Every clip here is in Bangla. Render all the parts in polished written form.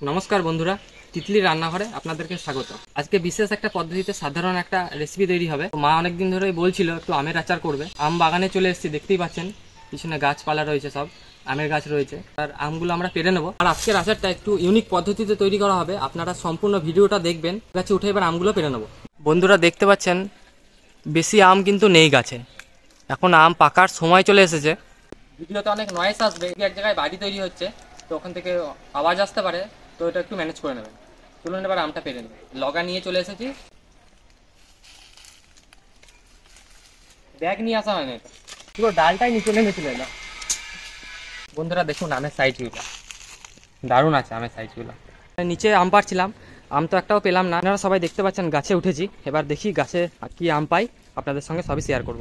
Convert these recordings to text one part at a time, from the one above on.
নমস্কার বন্ধুরা, তিতলি রান্নাঘরে আপনাদেরকে স্বাগত। আজকে বিশেষ একটা পদ্ধতিতে সাধারণ একটা রেসিপি তৈরি হবে। মা অনেকদিন ধরেই বলছিল একটু আমের আচার করবে। আম বাগানে চলে এসেছি, দেখতেই পাচ্ছেন পিছনে গাছপালা রয়েছে, সব আমের গাছ রয়েছে। আর আমগুলো আমরা পেরে নেবো। আর আজকের আচারটা একটু ইউনিক পদ্ধতিতে তৈরি করা হবে, আপনারা সম্পূর্ণ ভিডিওটা দেখবেন। গাছে উঠে এবার আমগুলো পেরে নেবো। বন্ধুরা দেখতে পাচ্ছেন বেশি আম কিন্তু নেই গাছে, এখন আম পাকার সময় চলে এসেছে। ভিডিওতে অনেক নয়েস আসবে, এক জায়গায় বাড়ি তৈরি হচ্ছে, তো ওখান থেকে আওয়াজ আসতে পারে, তো এটা একটু ম্যানেজ করে নেবেন। চলুন এবার আমটা পেরে নেবেন। লগা নিয়ে চলে এসেছি, ব্যাগ নিয়ে আসা হয়নি, পুরো ডালটাই নিচে নেমেছিল না। বন্ধুরা দেখুন আমের সাইজগুলো দারুণ আছে, আমের সাইজগুলো। নিচে আম পাড়ছিলাম, আম তো একটাও পেলাম না। আপনারা সবাই দেখতে পাচ্ছেন গাছে উঠেছি, এবার দেখি গাছে কি আম পাই, আপনাদের সঙ্গে সবই শেয়ার করব।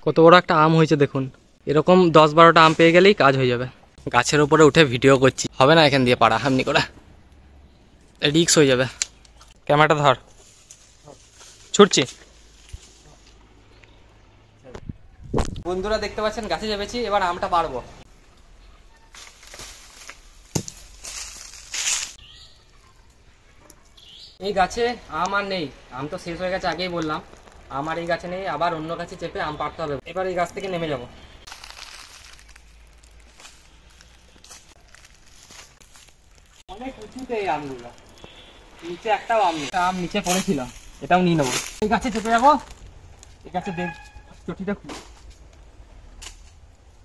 কত বড় একটা আম হয়েছে দেখুন, এরকম 10-12টা আম পেয়ে গেলেই কাজ হয়ে যাবে। গাছের উপরে উঠে ভিডিও করছি, হবে না এখান দিয়ে পাড়া, এমনি করে রিক্স হয়ে যাবে। ক্যামেরাটা ধর, ছুটছি। বন্ধুরা দেখতে পাচ্ছেন গাছে চেপেছি, এবার আমটা পারবো। এই গাছে আম আর নেই, আম তো শেষ হয়ে গেছে আগেই বললাম। আমার এই গাছে নেই, আবার অন্য গাছে চেপে আম পাড়তে হবে। এবার এই গাছ থেকে নেমে যাব। অনেক উঁচুতে এই আমগুলো, নিচে একটাও আম নেই। আম নিচে পড়েছিল, এটাও নিয়ে নেবো। এই গাছে চেপে যাবো। এই গাছে দেখ চটিটা খুব,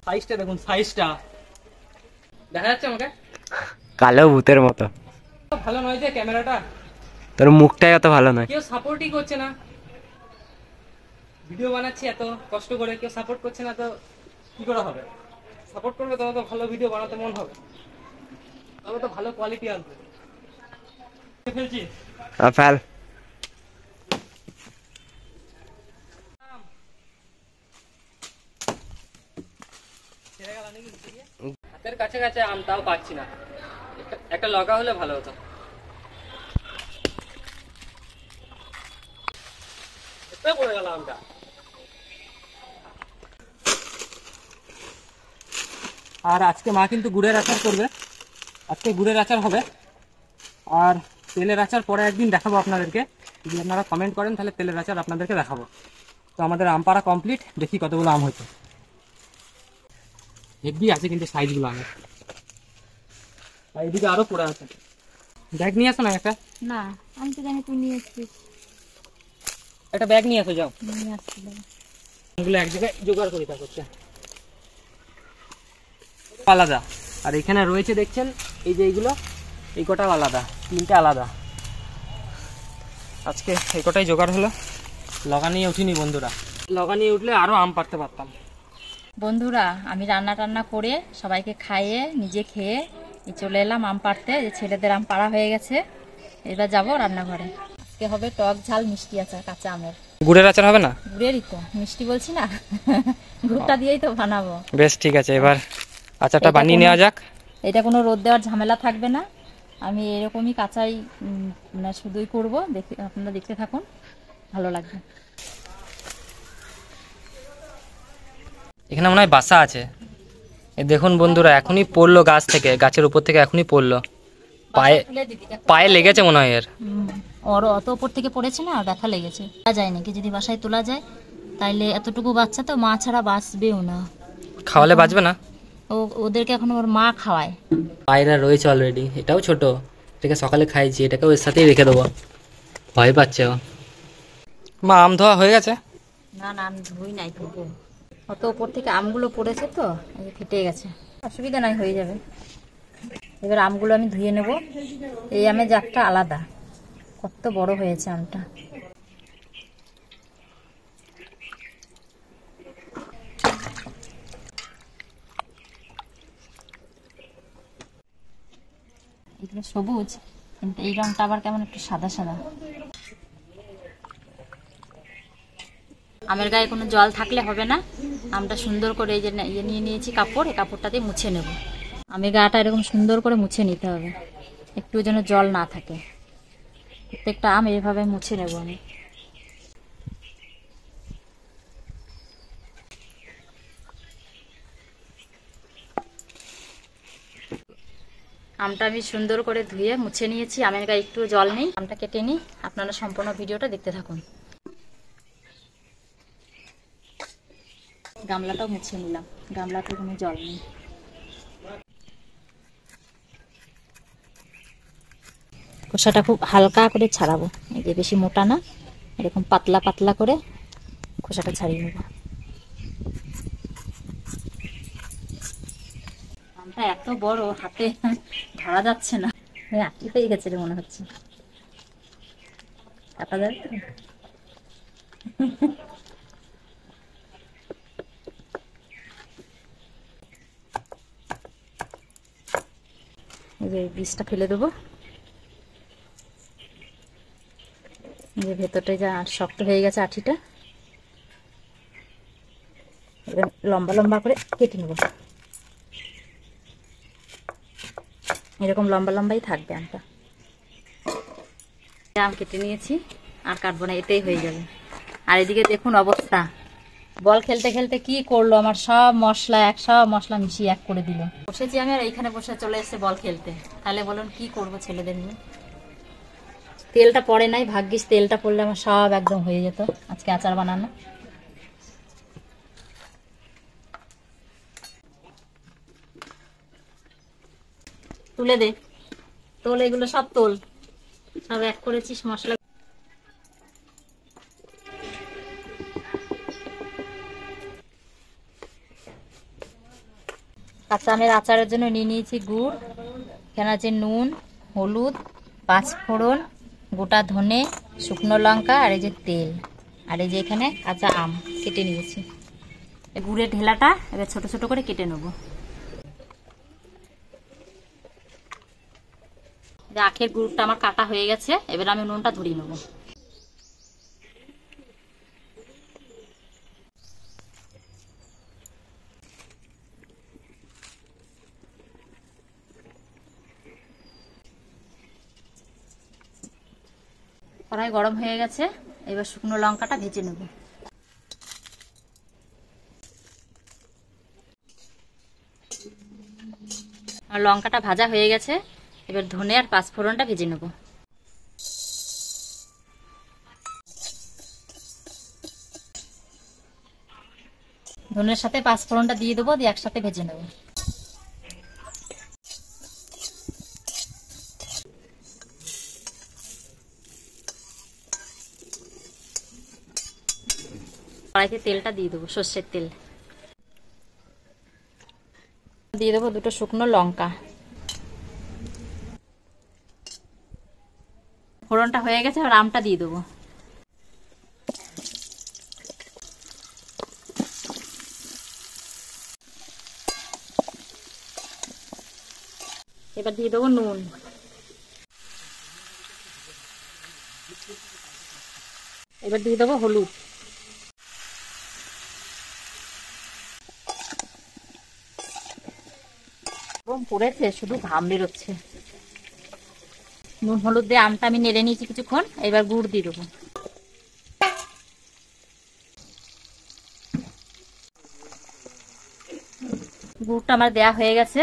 সাইজটা দেখুন, সাইজটা দেখা যাচ্ছে আমাকে? কালো ভূতের মতো। ভালো নয় যে ক্যামেরাটা, তোর মুখটাই অত ভালো নয়। কেউ সাপোর্টই করছে না। ভিডিও বানাচ্ছি এত কষ্ট করে, কেউ সাপোর্ট করছে না, তো কি করে হবে? সাপোর্ট করবে তবে তো ভালো ভিডিও বানাতে মন হবে, তবে তো ভালো কোয়ালিটি আসবে। ফেলছি ফেল। হাতের কাছে কাছে আম, তাও পাচ্ছি না। একটা লগা হলে ভালো হতো। পড়ে গেল আমটা। আর আজকে মা কিন্তু গুড়ের আচার করবে, আজকে গুড়ের আচার হবে। আর তেলের আচার পরে একদিন দেখাবো আপনাদেরকে, যদি আপনারা কমেন্ট করেন তাহলে তেলের আচার আপনাদেরকে দেখাবো। তো আমাদের আম পাড়া কমপ্লিট, দেখি কতগুলো আম হয়েছে। হেভি আছে কিন্তু সাইজগুলো আমের। আর এদিকে আরো পড়ে আছে, ব্যাগ নিয়ে আসো না একটা। না, আমি তো জানি তুই নিয়ে এসছিস। একটা ব্যাগ নিয়ে আসো, যাও। নিয়ে আসছি দাঁড়া। এগুলো এক জায়গায় জোগাড় করি, তা করছে আলাদা। আর এখানে রয়েছে দেখছেন এই যে এইগুলো, এই কটাও আলাদা, তিনটে আলাদা। আজকে এই কটাই জোগাড় হলো। লগা নিয়ে উঠিনি বন্ধুরা, লগা নিয়ে উঠলে আরো আম পাড়তে পারতাম। বন্ধুরা, আমি রান্না টান্না করে সবাইকে খাইয়ে নিজে খেয়ে চলে এলাম আম পাড়তে। যে ছেলেদের আম পাড়া হয়ে গেছে, এবার যাবো রান্নাঘরে। আজকে হবে টক ঝাল মিষ্টি আচার, কাঁচা আমের। গুড়ের আচার হবে না? গুড়েরই তো, মিষ্টি বলছি না। গুড়টা দিয়েই তো বানাবো। বেশ ঠিক আছে, এবার আচারটা বানিয়ে নেওয়া যাক। এটা কোনো রোদ দেওয়ার ঝামেলা থাকবে না। আমি এরকমই কাঁচাই মানে শুধুই করবো, দেখে আপনারা দেখতে থাকুন, ভালো লাগবে। এখানে মনে হয় বাসা আছে। এই দেখুন বন্ধুরা, এখনই পড়লো গাছ থেকে, গাছের উপর থেকে এখনই পড়লো। পায়ে পায়ে লেগেছে মনে হয় এর। ওর অত উপর থেকে পড়েছে না, ব্যথা লেগেছে। তোলা যায় নাকি, যদি বাসায় তোলা যায় তাইলে এতটুকু বাচ্চা তো মা ছাড়া বাঁচবেও না। খাওয়ালে বাঁচবে না। ওদেরকে এখন ওর মা খাওয়ায়। পায়রা রয়েছে অলরেডি, এটাও ছোট, এটাকে সকালে খাইছি, এটাকেও এর সাথেই রেখে দেবো। ভয় পাচ্ছে ও। মা আম ধোয়া হয়ে গেছে? না না, আমি ধুই নাই, ধুবো। অত উপর থেকে আমগুলো পড়েছে তো, এই যে ফেটে গেছে, অসুবিধা নাই, হয়ে যাবে। এবার আমগুলো আমি ধুয়ে নেব। এই আমের জাতটা আলাদা, কত বড় হয়েছে আমটা। এগুলো সবুজ, কিন্তু এই রংটা আবার কেমন একটু সাদা সাদা। আমের গায়ে কোনো জল থাকলে হবে না। আমটা সুন্দর করে এই যে নিয়ে নিয়েছি কাপড়, এই কাপড়টা দিয়ে মুছে নেব। আমের গাটা এরকম সুন্দর করে মুছে নিতে হবে, একটু যেন জল না থাকে। প্রত্যেকটা আম এইভাবে মুছে নেব আমি। আমটা আমি সুন্দর করে ধুয়ে মুছে নিয়েছি, আমের গায়ে একটু জল নেই। আমটা কেটে নিই, আপনারা সম্পূর্ণ ভিডিওটা দেখতে থাকুন। গামলাটাও মুছে নিলাম, গামলাতে কোনো জল নেই। খোসাটা খুব হালকা করে ছাড়াবো, এই যে বেশি মোটা না, এরকম পাতলা পাতলা করে খোসাটা ছাড়িয়ে নেব। আমটা এত বড়, হাতে ধরা যাচ্ছে না, আটকে হয়ে গেছে রে মনে হচ্ছে। কাটা যাবে তো? এই যে বীজটা ফেলে দেবো। এই যে ভেতরটা যা শক্ত হয়ে গেছে আঠিটা, এবার লম্বা লম্বা করে কেটে নেব। এরকম লম্বা লম্বাই থাকবে আমটা। আম কেটে নিয়েছি, আর কাটবো না, এতেই হয়ে যাবে। আর এদিকে দেখুন অবস্থা, বল খেলতে খেলতে কি করলো, আমার সব মশলা মিশিয়ে এক করে দিল। বসেছি আমি, আর এইখানে বসে চলে এসেছে বল খেলতে। তাহলে বলুন কি করবো ছেলেদের নিয়ে। তেলটা পড়ে নাই, ভাগ্যিস তেলটা পড়লে আমার সব একদম হয়ে যেত আজকে আচার বানানো। তুলে দে, তোল, এগুলো সব তোল, সব এক করেছিস মশলা। কাঁচা আমের আচারের জন্য নিয়ে নিয়েছি গুড়, এখানে আছে নুন, হলুদ, 5 ফোড়ন, গোটা ধনে, শুকনো লঙ্কা, আর এই যে তেল, আর এই যে এখানে কাঁচা আম কেটে নিয়েছি। এই গুড়ের ঢেলাটা এবার ছোট ছোট করে কেটে নেব। আখের গুড়টা আমার কাটা হয়ে গেছে, এবার আমি নুনটা ধরিয়ে নেব। কড়াই গরম হয়ে গেছে, এবার শুকনো লঙ্কাটা ভেজে নেব। আর লঙ্কাটা ভাজা হয়ে গেছে, এবার ধনে আর 5 ফোড়নটা ভেজে নেব। ধনের সাথে 5 ফোড়নটা দিয়ে দেবো, দিয়ে একসাথে ভেজে নেব। কড়াইতে তেলটা দিয়ে দেবো, সর্ষের তেল দিয়ে দেবো, 2টো শুকনো লঙ্কা। ফোড়নটা হয়ে গেছে, আর আমটা দিয়ে দেবো। এবার দিয়ে দেবো নুন, এবার দিয়ে দেবো হলুদ, পড়েছে শুধু ঘাম বেরোচ্ছে। নুন হলুদ দিয়ে আমটা আমি নেড়ে নিয়েছি কিছুক্ষণ, এবার গুড় দিয়ে দেবো। গুড়টা আমার দেয়া হয়ে গেছে,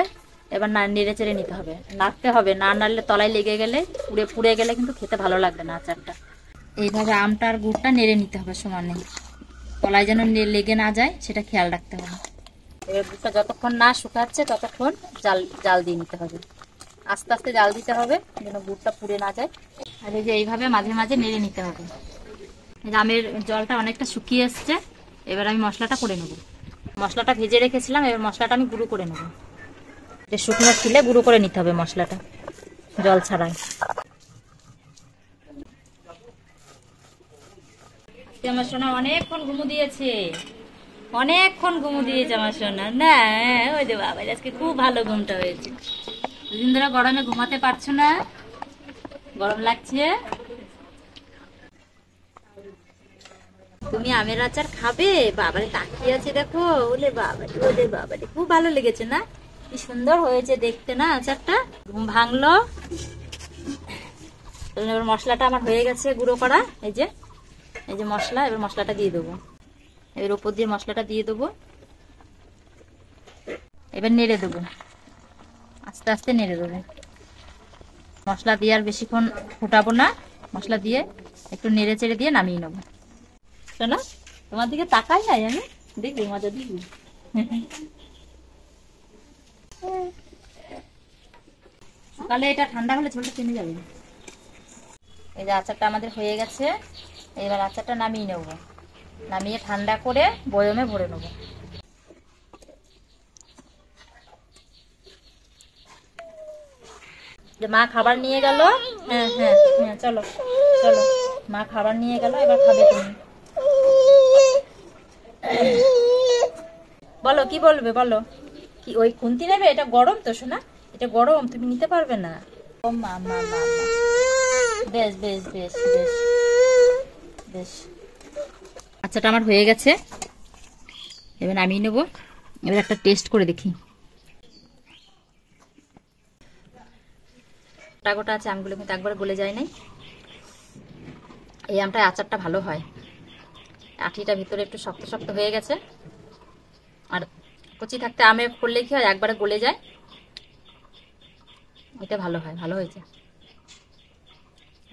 এবার নেড়ে চেড়ে নিতে হবে, নাড়তে হবে, না নাড়লে তলায় লেগে গেলে পুড়ে গেলে কিন্তু খেতে ভালো লাগবে না আচারটা। এইভাবে আমটা আর গুড়টা নেড়ে নিতে হবে সমানে, তলায় যেন লেগে না যায় সেটা খেয়াল রাখতে হবে। এবার গুড়টা যতক্ষণ না শুকাচ্ছে ততক্ষণ জাল দিয়ে নিতে হবে, আস্তে আস্তে জাল দিতে হবে যেন গুড়টা পুড়ে না যায়। আর এই যে এইভাবে মাঝে মাঝে নেড়ে নিতে হবে। আমের জলটা অনেকটা শুকিয়ে এসছে, এবার আমি মশলাটা করে নেব। মশলাটা ভেজে রেখেছিলাম, এবার মশলাটা আমি গুঁড়ো করে নেব। এটা শুকনো ছিলে গুঁড়ো করে নিতে হবে মশলাটা, জল ছাড়াই। আমার সোনা অনেকক্ষণ ঘুমু দিয়েছে, আমার সোনা না। ওই যে বাবা, আজকে খুব ভালো ঘুমটা হয়েছে। দুদিন ধরে গরমে ঘুমাতে পারছো না, গরম লাগছে। তুমি আমের আচার খাবে? বাবারে তাকিয়ে আছে দেখো, ওলে বাবারে খুব ভালো লেগেছে না? কি সুন্দর হয়েছে দেখতে না আচারটা, ঘুম ভাঙলো। এবার মশলাটা আমার হয়ে গেছে গুঁড়ো করা, এই যে মশলা, এবার মশলাটা দিয়ে দেবো। এবার উপর দিয়ে মশলাটা দিয়ে দেবো, এবার নেড়ে দেবো, আস্তে আস্তে নেড়ে দেবো। মশলা দিয়ে আর বেশিক্ষণ ফোটাবো না, মশলা দিয়ে একটু নেড়ে চেড়ে দিয়ে নামিয়ে নেবো। শোনো, তোমার দিকে তাকাই নাই আমি, দেখবি মজা দেখবি। সকালে এটা ঠান্ডা হলে ঝোলটা কমে যাবে। এই যে আচারটা আমাদের হয়ে গেছে, এবার আচারটা নামিয়ে নেব, নামিয়ে ঠান্ডা করে বয়মে ভরে নেব। যে মা খাবার নিয়ে গেল, হ্যাঁ হ্যাঁ হ্যাঁ, চলো চলো, মা খাবার নিয়ে গেল, এবার খাবে তুমি। বলো কি বলবে, বলো কি? ওই খুন্তি নেবে? এটা গরম তো শোনা, এটা গরম, তুমি নিতে পারবে না। ও মা মা মা মা। বেশ বেশ বেশ বেশ বেশ। আচ্ছাটা আমার হয়ে গেছে, এবার নামিয়ে নেবো। এবার একটা টেস্ট করে দেখি। গোটা গোটা আছে আমগুলো, কিন্তু একবার গলে যায় নাই। এই আমটায় আচারটা ভালো হয়, আঠিটা ভিতরে একটু শক্ত শক্ত হয়ে গেছে, আর কচি থাকতে আমে করলে কি হয়, একবারে গলে যায়। এটা ভালো হয়, ভালো হয়েছে।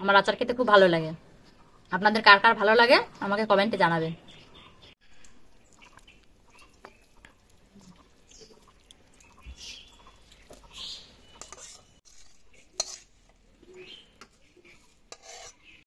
আমার আচার খেতে খুব ভালো লাগে। আপনাদের কার কার ভালো লাগে আমাকে কমেন্টে জানাবেন।